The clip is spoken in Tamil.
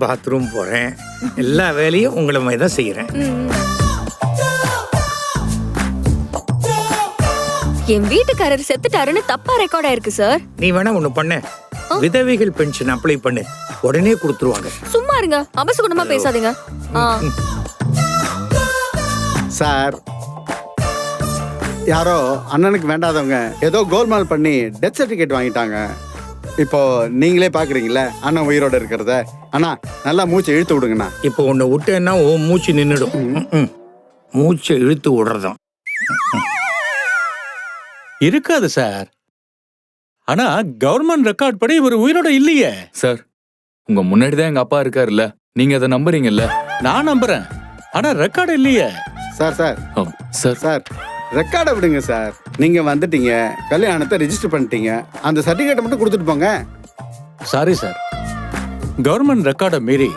பாத்ரூம் போறேன், எல்லா வேலையும் உங்களை மாதிரி தான் செய்யறேன். என் வீட்டுக்காரர் செத்துட்டாருன்னு தப்பா ரெக்கார்ட் ஆயிருக்கு சார். நீ வேணா ஒண்ணு பண்ண, விதவைகள் பென்ஷன் அப்ளை பண்ணு, உடனே கொடுத்துருவாங்க. சும்மா இருங்க, அபசகுணமா பேசாதீங்க. சார், யாரோ அண்ணனுக்கு வேண்டாதவங்க ஏதோ கோல்மால் பண்ணி டெத் சர்டிஃபிகேட் வாங்கிட்டாங்க. இப்போ நீங்களே பாக்குறீங்களே அண்ணன் உயிரோட இருக்கிறத. அண்ணா நல்லா மூச்சை இழுத்து விடுங்கண்ணா. இப்போ உன்னை விட்டேன்னா ஓ மூச்சு நின்னுடும். மூச்சை இழுத்து விடுறதும் இருக்காது சார். ஆனா கவர்மெண்ட் ரெக்கார்ட் படி இவர் உயிரோட இல்லையே சார். உங்க முன்னாடிதான் எங்க அப்பா இருக்காருல்ல, நீங்க அதை நம்புறீங்கல்ல? நான் நம்புறேன், ஆனா ரெக்கார்டு இல்லையே. சார் சார் சார் சார் ரெக்கார்டை விடுங்க சார். நீங்க வந்துட்டீங்க, கல்யாணத்தை ரெஜிஸ்டர் பண்ணிட்டீங்க, அந்த சர்டிஃபிகேட்டை மட்டும் கொடுத்துட்டு போங்க. சாரி சார், கவர்மெண்ட் ரெக்கார்டை மீறி